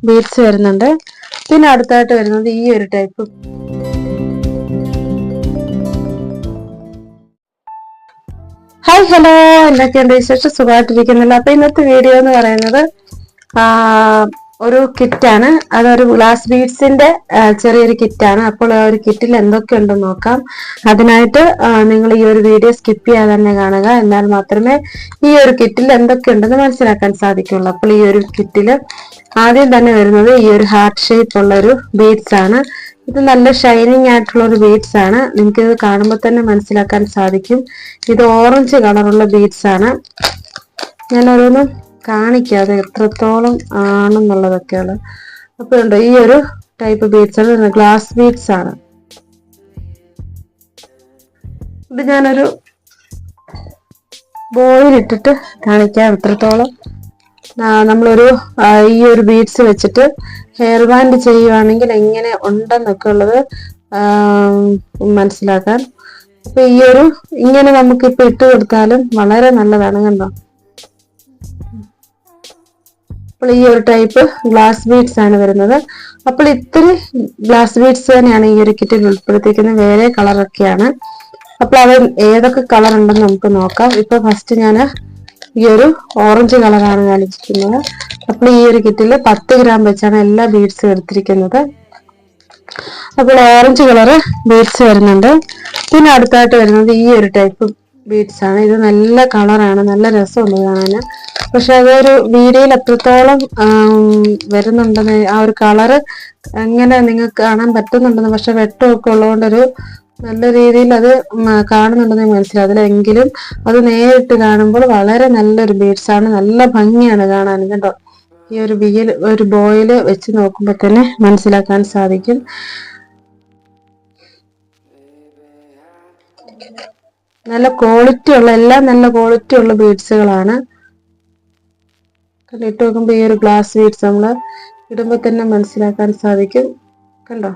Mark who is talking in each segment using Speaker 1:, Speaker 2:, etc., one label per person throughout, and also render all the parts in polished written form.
Speaker 1: Beads വരുന്നുണ്ട്. പിന്നെ അടുത്തായിട്ട് വരുന്നത് ഈ ഒരു ടൈപ്പ്. ഹായ് ഹലോ, എന്തൊക്കെയുണ്ട് വിശേഷം? സുഖമായിട്ടിരിക്കുന്നില്ല. അപ്പൊ ഇന്നത്തെ വീഡിയോ എന്ന് പറയുന്നത് ഒരു കിറ്റാണ്. അതൊരു ഗ്ലാസ് ബീഡ്സിന്റെ ചെറിയൊരു കിറ്റാണ്. അപ്പോൾ ആ ഒരു കിറ്റിൽ എന്തൊക്കെയുണ്ടെന്ന് നോക്കാം. അതിനായിട്ട് നിങ്ങൾ ഈ ഒരു വീഡിയോ സ്കിപ്പ് ചെയ്യാതെ തന്നെ കാണുക. എന്നാൽ മാത്രമേ ഈ ഒരു കിറ്റിൽ എന്തൊക്കെയുണ്ടെന്ന് മനസ്സിലാക്കാൻ സാധിക്കുള്ളൂ. അപ്പോൾ ഈ ഒരു കിറ്റില് ആദ്യം തന്നെ വരുന്നത് ഈ ഒരു ഹാർട്ട് ഷേപ്പ് ഉള്ള ഒരു ബീഡ്സ് ആണ്. ഇത് നല്ല ഷൈനിങ് ആയിട്ടുള്ള ഒരു ബീഡ്സ് ആണ്. നിങ്ങൾക്ക് ഇത് കാണുമ്പോൾ തന്നെ മനസ്സിലാക്കാൻ സാധിക്കും. ഇത് ഓറഞ്ച് കളറുള്ള ബീഡ്സ് ആണ്. ഞാൻ ഓരോന്ന് കാണിക്കാതെ എത്രത്തോളം ആണെന്നുള്ളതൊക്കെയാണ്. അപ്പൊ ഉണ്ട് ഈ ഒരു ടൈപ്പ് ബീഡ്സ് ആണ്, ഗ്ലാസ് ബീഡ്സ് ആണ്. ഇത് ഞാനൊരു ബോയിലിട്ടിട്ട് കാണിക്കാം എത്രത്തോളം നമ്മളൊരു ഈ ഒരു ബീഡ്സ് വെച്ചിട്ട് ഹെയർ ബാൻഡ് ചെയ്യുവാണെങ്കിൽ എങ്ങനെ ഉണ്ടെന്നൊക്കെ ഉള്ളത് മനസ്സിലാക്കാൻ. അപ്പൊ ഈ ഒരു ഇങ്ങനെ നമുക്കിപ്പൊ ഇട്ട് കൊടുത്താലും വളരെ നല്ലതാണ്. കണ്ടോ? അപ്പോൾ ഈ ഒരു ടൈപ്പ് ഗ്ലാസ് ബീഡ്സ് ആണ് വരുന്നത്. അപ്പോൾ ഇത്തിരി ഗ്ലാസ് ബീഡ്സ് തന്നെയാണ് ഈ ഒരു കിറ്റിൽ ഉൾപ്പെടുത്തിയിരിക്കുന്നത്. വേറെ കളറൊക്കെയാണ്. അപ്പോൾ അത് ഏതൊക്കെ കളർ ഉണ്ടെന്ന് നമുക്ക് നോക്കാം. ഇപ്പൊ ഫസ്റ്റ് ഞാൻ ഈ ഒരു ഓറഞ്ച് കളറാണ് കാണിച്ചിരിക്കുന്നത്. അപ്പോൾ ഈ ഒരു കിറ്റില് 10 ഗ്രാം വെച്ചാണ് എല്ലാ ബീഡ്സും എടുത്തിരിക്കുന്നത്. അപ്പോൾ ഓറഞ്ച് കളറ് ബീഡ്സ് വരുന്നുണ്ട്. പിന്നെ അടുത്തായിട്ട് വരുന്നത് ഈ ഒരു ടൈപ്പ് ബീഡ്സ് ആണ്. ഇത് നല്ല കളറാണ്, നല്ല രസമുണ്ട് കാണാന്. പക്ഷെ അതൊരു വീഡിയോയിൽ എത്രത്തോളം വരുന്നുണ്ടെന്ന്, ആ ഒരു കളറ് എങ്ങനെ നിങ്ങൾക്ക് കാണാൻ പറ്റുന്നുണ്ടെന്ന്, പക്ഷെ വെട്ടമൊക്കെ ഉള്ളതുകൊണ്ടൊരു നല്ല രീതിയിൽ അത് കാണുന്നുണ്ടെന്ന് മനസ്സിലാവില്ല. എങ്കിലും അത് നേരിട്ട് കാണുമ്പോൾ വളരെ നല്ലൊരു ബീഡ്സ് ആണ്. നല്ല ഭംഗിയാണ് കാണാൻ. കേട്ടോ? ഈ ഒരു ബോയില് വെച്ച് നോക്കുമ്പോൾ തന്നെ മനസ്സിലാക്കാൻ സാധിക്കും. നല്ല ക്വാളിറ്റി ഉള്ള, എല്ലാം നല്ല ക്വാളിറ്റി ഉള്ള ബീഡ്സുകളാണ്. ഇട്ട് നോക്കുമ്പോ ഈ ഒരു ഗ്ലാസ് ബീഡ്സ് നമ്മള് ഇടുമ്പോ തന്നെ മനസ്സിലാക്കാൻ സാധിക്കും. കണ്ടോ?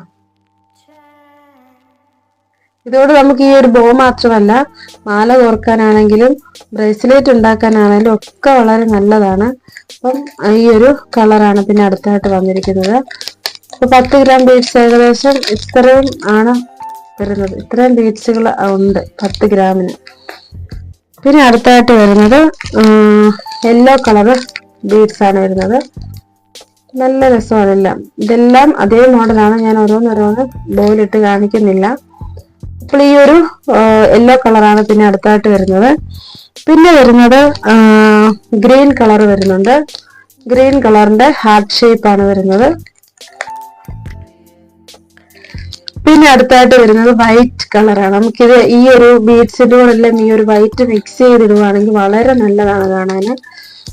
Speaker 1: ഇതോട് നമുക്ക് ഈ ഒരു ബോ മാത്രമല്ല, മാല കോർക്കാനാണെങ്കിലും ബ്രേസ്ലെറ്റ് ഉണ്ടാക്കാനാണെങ്കിലും ഒക്കെ വളരെ നല്ലതാണ്. അപ്പം ഈ ഒരു കളറാണ് പിന്നെ അടുത്തായിട്ട് വന്നിരിക്കുന്നത്. അപ്പൊ 10 ഗ്രാം ബീഡ്സ് ഏകദേശം ഇത്രയും ആണ് വരുന്നത്. ഇത്രയും ബീഡ്സുകൾ ഉണ്ട് 10 ഗ്രാമിന്. പിന്നെ അടുത്തായിട്ട് വരുന്നത് യെല്ലോ കളറ് ബീഡ്സ് ആണ് വരുന്നത്. നല്ല രസമാണ് എല്ലാം. ഇതെല്ലാം അതേ മോഡലാണ്. ഞാൻ ഓരോന്നോരോന്ന് ബോയിലിട്ട് കാണിക്കുന്നില്ല. അപ്പോൾ ഈ ഒരു യെല്ലോ കളറാണ് പിന്നെ അടുത്തായിട്ട് വരുന്നത്. പിന്നെ വരുന്നത് ഗ്രീൻ കളർ വരുന്നുണ്ട്. ഗ്രീൻ കളറിന്റെ ഹാർട്ട് ഷേപ്പ് ആണ് വരുന്നത്. പിന്നെ അടുത്തായിട്ട് വരുന്നത് വൈറ്റ് കളറാണ്. നമുക്കിത് ഈ ഒരു ബീഡ്സിന്റെ കൂടെ എല്ലാം ഈ ഒരു വൈറ്റ് മിക്സ് ചെയ്തിടുവാണെങ്കിൽ വളരെ നല്ലതാണ് കാണാന്.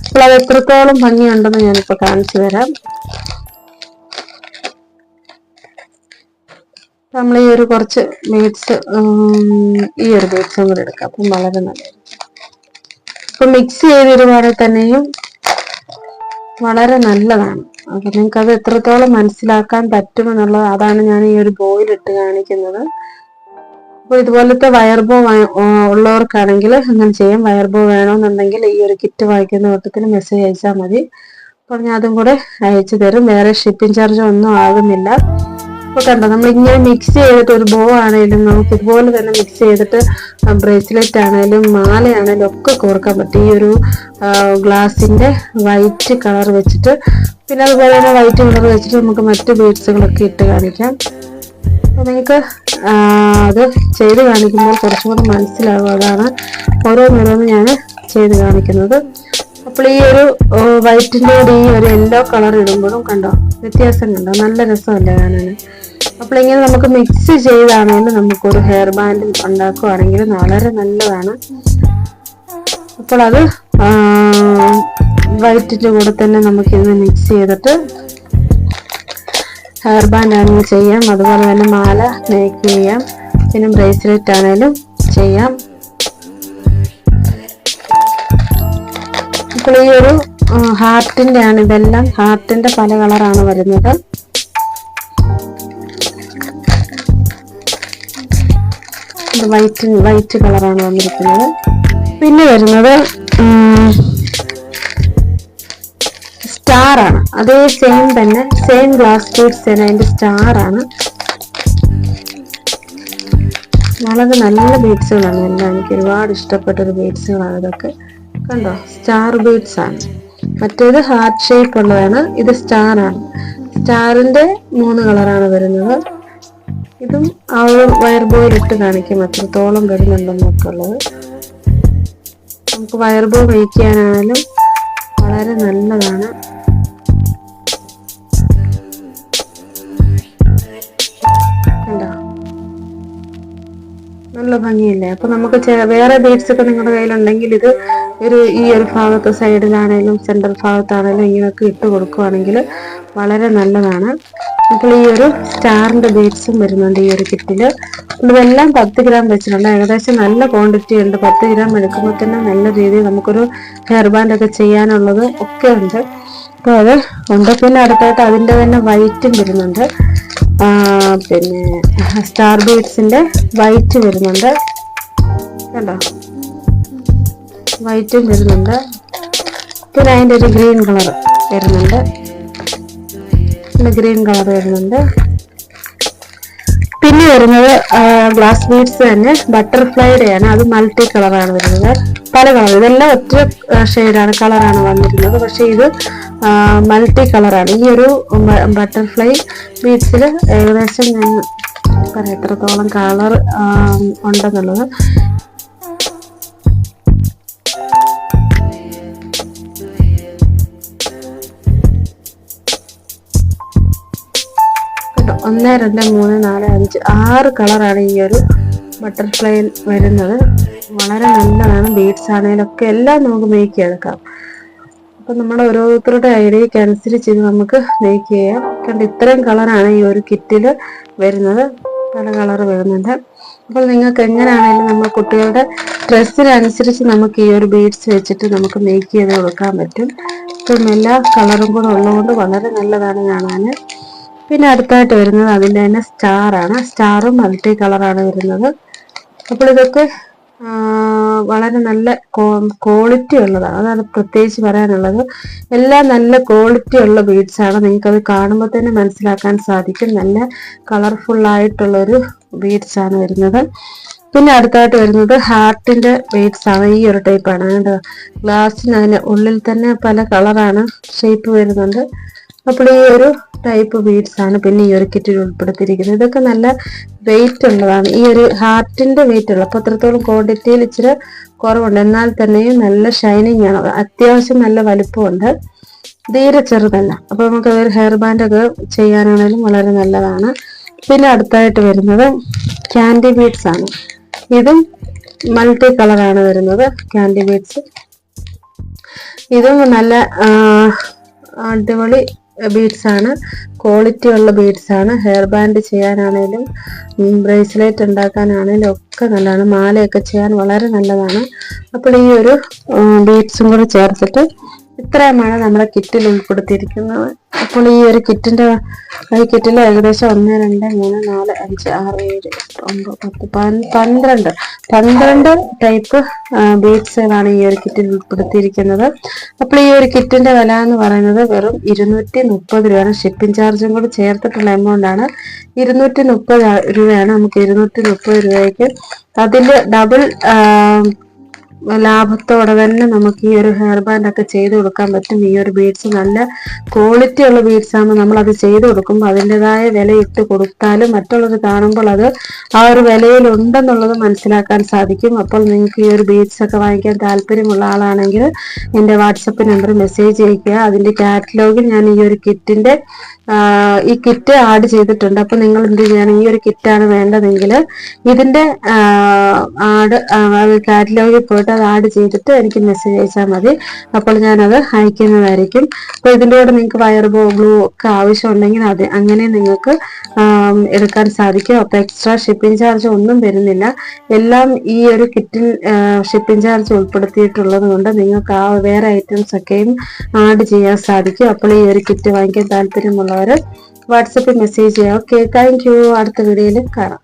Speaker 1: അപ്പോൾ അത് എത്രത്തോളം ഭംഗിയുണ്ടെന്ന് ഞാനിപ്പോ കാണിച്ചു തരാം. നമ്മൾ ഈ ഒരു കുറച്ച് ബീഡ്സ് ഈ ഒരു ബീഡ്സും കൂടെ എടുക്കാം. അപ്പം വളരെ നല്ലത്. ഇപ്പൊ മിക്സ് ചെയ്തിടുവാണെങ്കിൽ തന്നെയും വളരെ നല്ലതാണ്. അപ്പൊ നിങ്ങൾക്ക് അത് എത്രത്തോളം മനസ്സിലാക്കാൻ പറ്റുമെന്നുള്ളത്, അതാണ് ഞാൻ ഈ ഒരു ബോയിലിട്ട് കാണിക്കുന്നത്. അപ്പൊ ഇതുപോലത്തെ വയർ ബോ ഉള്ളവർക്കാണെങ്കിൽ അങ്ങനെ ചെയ്യാം. വയർ ബോ വേണമെന്നുണ്ടെങ്കിൽ ഈ ഒരു കിറ്റ് വാങ്ങിക്കുന്ന കൂട്ടത്തിൽ മെസ്സേജ് അയച്ചാൽ മതി. അപ്പോൾ ഞാൻ അതും കൂടെ അയച്ചു തരും. വേറെ ഷിപ്പിംഗ് ചാർജ് ഒന്നും ആകുന്നില്ല. അപ്പൊ കണ്ടോ, നമ്മൾ ഇങ്ങനെ മിക്സ് ചെയ്തിട്ട് ഒരു ബോ ആണെങ്കിലും നമുക്ക് ഇതുപോലെ തന്നെ മിക്സ് ചെയ്തിട്ട് ബ്രേസ്ലെറ്റ് ആണെങ്കിലും മാലയാണെങ്കിലും ഒക്കെ കോർക്കാൻ പറ്റും. ഈ ഒരു ഗ്ലാസിന്റെ വൈറ്റ് കളർ വെച്ചിട്ട്, പിന്നെ അതുപോലെ തന്നെ വൈറ്റ് കളർ വെച്ചിട്ട് നമുക്ക് മറ്റു ബീഡ്സുകളൊക്കെ ഇട്ട് കാണിക്കാം. അപ്പൊ നിങ്ങൾക്ക് അത് ചെയ്ത് കാണിക്കുമ്പോൾ കുറച്ചും കൂടെ മനസ്സിലാവും. അതാണ് ഓരോന്നോരോന്ന് ഞാൻ ചെയ്ത് കാണിക്കുന്നത്. അപ്പോൾ ഈ ഒരു വൈറ്റിന്റെ കൂടെ ഈ ഒരു യെല്ലോ കളർ ഇടുമ്പോഴും കണ്ടോ വ്യത്യാസം കണ്ടോ? നല്ല രസമല്ലേ കാണാൻ? അപ്പോൾ ഇങ്ങനെ നമുക്ക് മിക്സ് ചെയ്താണെങ്കിൽ നമുക്കൊരു ഹെയർ ബാൻഡ് ഉണ്ടാക്കുകയാണെങ്കിൽ വളരെ നല്ലതാണ്. അപ്പോൾ അത് വൈറ്റിന്റെ കൂടെ തന്നെ നമുക്കിത് മിക്സ് ചെയ്തിട്ട് ഹെയർ ബാൻഡ് ആണെങ്കിൽ ചെയ്യാം. അതുപോലെ തന്നെ മാല മേക്ക് ചെയ്യാം. പിന്നെ ബ്രേസ്ലെറ്റ് ആണെങ്കിലും ചെയ്യാം. അപ്പോൾ ഈ ഒരു ഹാർട്ടിന്റെ ആണ് ഇതെല്ലാം. ഹാർട്ടിന്റെ പല കളറാണ് വരുന്നത്. വൈറ്റ് കളറാണ് വന്നിരിക്കുന്നത്. പിന്നെ വരുന്നത് സ്റ്റാറാണ്. അതേ സെയിം തന്നെ, സെയിം ഗ്ലാസ് ബീഡ്സ് തന്നെ അതിന്റെ സ്റ്റാറാണ്. വളരെ നല്ല ബീഡ്സുകളാണ് എല്ലാം. എനിക്ക് ഒരുപാട് ഇഷ്ടപ്പെട്ടൊരു ബീഡ്സുകളാണ് ഇതൊക്കെ. കണ്ടോ, സ്റ്റാർ ബീഡ്സ് ആണ്. മറ്റേത് ഹാർട്ട് ഷേപ്പ് ഉള്ളതാണ്, ഇത് സ്റ്റാർ ആണ്. സ്റ്റാറിന്റെ 3 കളറാണ് വരുന്നത്. ഇതും ആ ഒരു വയർ ബോയിൽ ഇട്ട് കാണിക്കും എത്രത്തോളം വരുന്നുണ്ടെന്നൊക്കെ ഉള്ളത്. നമുക്ക് വയർ ബോ വയ്ക്കാനായാലും വളരെ നല്ലതാണ്. നല്ല ഭംഗിയില്ലേ? അപ്പൊ നമുക്ക് വേറെ ബീഡ്സ് ഒക്കെ നിങ്ങളുടെ കയ്യിലുണ്ടെങ്കിൽ ഇത് ഈ ഒരു ഭാഗത്ത് സൈഡിലാണേലും സെൻട്രൽ ഭാഗത്താണേലും ഇങ്ങനെയൊക്കെ ഇട്ട് കൊടുക്കുവാണെങ്കിൽ വളരെ നല്ലതാണ്. അപ്പോൾ ഈ ഒരു സ്റ്റാറിന്റെ ബീഡ്സും വരുന്നുണ്ട് ഈ ഒരു കിറ്റില്. ഇതെല്ലാം 10 ഗ്രാം വെച്ചിട്ടുണ്ട്. ഏകദേശം നല്ല ക്വാണ്ടിറ്റി ഉണ്ട്. 10 ഗ്രാം എടുക്കുമ്പോൾ തന്നെ നല്ല രീതിയിൽ നമുക്കൊരു ഹെയർ ബാൻഡ് ഒക്കെ ചെയ്യാനുള്ളത് ഒക്കെ ഉണ്ട്. അപ്പോൾ അത് ഉണ്ട്. പിന്നെ അടുത്തായിട്ട് അതിൻ്റെ തന്നെ വൈറ്റും വരുന്നുണ്ട്. പിന്നെ സ്റ്റാർ ബീഡ്സിന്റെ വൈറ്റ് വരുന്നുണ്ട്. കണ്ടോ, വൈറ്റും വരുന്നുണ്ട്. പിന്നെ അതിൻ്റെ ഒരു ഗ്രീൻ കളർ വരുന്നുണ്ട്. ഗ്രീൻ കളർ വരുന്നുണ്ട്. പിന്നെ വരുന്നത് ഗ്ലാസ് ബീഡ്സ് തന്നെ ബട്ടർഫ്ലൈയുടെ ആണ്. അത് മൾട്ടി കളറാണ് വരുന്നത്. പല കളർ, ഇതെല്ലാം ഒറ്റ ഷെയ്ഡാണ്, കളറാണ് വന്നിരുന്നത്. പക്ഷെ ഇത് മൾട്ടി കളറാണ്. ഈ ഒരു ബട്ടർഫ്ലൈ ബീഡ്സിൽ ഏകദേശം ഞാൻ പറയാം എത്രത്തോളം കളർ ഉണ്ടെന്നുള്ളത്. ഒന്ന്, 2, 3, 4, 5, 6 കളറാണ് ഈ ഒരു ബട്ടർഫ്ലൈയിൽ വരുന്നത്. വളരെ നല്ലതാണ്. ബീഡ്സ് ആണെങ്കിലൊക്കെ എല്ലാം നമുക്ക് മേക്ക് ചെയ്തെടുക്കാം. അപ്പൊ നമ്മുടെ ഓരോരുത്തരുടെ ഐഡിയക്ക് അനുസരിച്ച് ഇത് നമുക്ക് മേക്ക് ചെയ്യാം. കണ്ട് ഇത്രയും കളറാണ് ഈ ഒരു കിറ്റില് വരുന്നത്. പല കളർ വരുന്നുണ്ട്. അപ്പോൾ നിങ്ങൾക്ക് എങ്ങനെയാണെങ്കിലും നമ്മൾ കുട്ടികളുടെ ഡ്രസ്സിനനുസരിച്ച് നമുക്ക് ഈ ഒരു ബീഡ്സ് വെച്ചിട്ട് നമുക്ക് മേക്ക് ചെയ്ത് കൊടുക്കാൻ പറ്റും. ഇപ്പം എല്ലാ കളറും കൂടെ ഉള്ളതുകൊണ്ട് വളരെ നല്ലതാണ് കാണാൻ. പിന്നെ അടുത്തായിട്ട് വരുന്നത് അതിൻ്റെ തന്നെ സ്റ്റാറാണ്. സ്റ്റാറും മൾട്ടി കളറാണ് വരുന്നത്. അപ്പോൾ ഇതൊക്കെ വളരെ നല്ല ക്വാളിറ്റി ഉള്ളതാണ്. അതാണ് പ്രത്യേകിച്ച് പറയാനുള്ളത്. എല്ലാം നല്ല ക്വാളിറ്റി ഉള്ള ബീഡ്സ് ആണ്. നിങ്ങൾക്കത് കാണുമ്പോൾ തന്നെ മനസ്സിലാക്കാൻ സാധിക്കും. നല്ല കളർഫുൾ ആയിട്ടുള്ളൊരു ബീഡ്സ് ആണ് വരുന്നത്. പിന്നെ അടുത്തായിട്ട് വരുന്നത് ഹാർട്ടിന്റെ ബീഡ്സ് ആണ്. ഈ ഒരു ടൈപ്പാണ്. ഗ്ലാസിന് അതിന് ഉള്ളിൽ തന്നെ പല കളറാണ് ഷേപ്പ് വരുന്നുണ്ട്. അപ്പോൾ ഈ ഒരു ടൈപ്പ് ബീഡ്സ് ആണ് പിന്നെ ഈ ഒരു കിറ്റിൽ ഉൾപ്പെടുത്തിയിരിക്കുന്നത്. ഇതൊക്കെ നല്ല വെയിറ്റ് ഉള്ളതാണ്. ഈ ഒരു ഹാർട്ടിന്റെ വെയിറ്റ് ഉള്ളത്. അപ്പോൾ അത്രത്തോളം ക്വാണ്ടിറ്റിയിൽ ഇച്ചിരി കുറവുണ്ട്. എന്നാൽ തന്നെയും നല്ല ഷൈനിങ് ആണ്. അത്യാവശ്യം നല്ല വലുപ്പമുണ്ട്. തീരെ ചെറുതല്ല. അപ്പൊ നമുക്ക് ഒരു ഹെയർ ബാൻഡ് ഒക്കെ ചെയ്യാനാണെങ്കിലും വളരെ നല്ലതാണ്. പിന്നെ അടുത്തായിട്ട് വരുന്നത് ക്യാൻഡി ബീഡ്സ് ആണ്. ഇതും മൾട്ടി കളറാണ് വരുന്നത്. ക്യാൻഡി ബീഡ്സ് ഇതും നല്ല അടിപൊളി ബീഡ്സ് ആണ്. ക്വാളിറ്റി ഉള്ള ബീഡ്സ് ആണ്. ഹെയർ ബാൻഡ് ചെയ്യാനാണേലും ബ്രേസ്ലെറ്റ് ഉണ്ടാക്കാനാണേലും ഒക്കെ നല്ലതാണ്. മാലയൊക്കെ ചെയ്യാൻ വളരെ നല്ലതാണ്. അപ്പോൾ ഈ ഒരു ബീഡ്സും കൂടെ ചേർത്തിട്ട് ഇത്രയുമാണ് നമ്മുടെ കിറ്റിൽ ഉൾപ്പെടുത്തിയിരിക്കുന്നത്. അപ്പോൾ ഈ ഒരു കിറ്റിൽ ഏകദേശം 1, 2, 3, 4, 5, 6, 7, 8, 9, 12 ടൈപ്പ് ബീഡ്സുകളാണ് ഈ ഒരു കിറ്റിൽ ഉൾപ്പെടുത്തിയിരിക്കുന്നത്. അപ്പോൾ ഈ ഒരു കിറ്റിന്റെ വില എന്ന് പറയുന്നത് വെറും 230 രൂപയാണ്. ഷിപ്പിംഗ് ചാർജും കൂടി ചേർത്തിട്ടുള്ള എമൗണ്ട് ആണ്. 230 രൂപയാണ്. നമുക്ക് 230 രൂപയ്ക്ക് അതിൽ ഡബിൾ ലാഭത്തോടെ തന്നെ നമുക്ക് ഈ ഒരു ഹെയർ ബാൻഡ് ഒക്കെ ചെയ്ത് കൊടുക്കാൻ പറ്റും. ഈ ഒരു ബീഡ്സ് നല്ല ക്വാളിറ്റി ഉള്ള ബീഡ്സ് ആകുമ്പോൾ നമ്മൾ അത് ചെയ്ത് കൊടുക്കുമ്പോൾ അതിൻ്റെതായ വില ഇട്ട് കൊടുത്താലും മറ്റുള്ളവർ കാണുമ്പോൾ അത് ആ ഒരു വിലയിൽ ഉണ്ടെന്നുള്ളത് മനസ്സിലാക്കാൻ സാധിക്കും. അപ്പോൾ നിങ്ങൾക്ക് ഈ ഒരു ബീഡ്സ് ഒക്കെ വാങ്ങിക്കാൻ താല്പര്യമുള്ള ആളാണെങ്കിൽ എൻ്റെ വാട്സപ്പ് നമ്പർ മെസ്സേജ് അയക്കുക. അതിൻ്റെ കാറ്റലോഗിൽ ഞാൻ ഈ ഒരു ഈ കിറ്റ് ആഡ് ചെയ്തിട്ടുണ്ട്. അപ്പൊ നിങ്ങൾ എന്ത് ചെയ്യണം, ഈ ഒരു കിറ്റാണ് വേണ്ടതെങ്കിൽ ഇതിന്റെ കാറ്റലോഗിൽ പോയിട്ട് അത് ആഡ് ചെയ്തിട്ട് എനിക്ക് മെസ്സേജ് അയച്ചാൽ മതി. അപ്പോൾ ഞാനത് അയക്കുന്നതായിരിക്കും. അപ്പൊ ഇതിൻ്റെ കൂടെ നിങ്ങൾക്ക് വയർ ഗ്ലൂ ഒക്കെ ആവശ്യമുണ്ടെങ്കിൽ അങ്ങനെ നിങ്ങൾക്ക് എടുക്കാൻ സാധിക്കും. അപ്പൊ എക്സ്ട്രാ ഷിപ്പിംഗ് ചാർജ് ഒന്നും വരുന്നില്ല. എല്ലാം ഈ ഒരു കിറ്റിൽ ഷിപ്പിംഗ് ചാർജ് ഉൾപ്പെടുത്തിയിട്ടുള്ളത് കൊണ്ട് നിങ്ങൾക്ക് ആ വേറെ ഐറ്റംസ് ഒക്കെയും ആഡ് ചെയ്യാൻ സാധിക്കും. അപ്പോൾ ഈ ഒരു കിറ്റ് വാങ്ങിക്കാൻ താല്പര്യമുള്ളവർ വാട്സപ്പിൽ മെസ്സേജ് ചെയ്യാം. Okay, thank you. അടുത്ത വീഡിയോയിൽ കാണാം.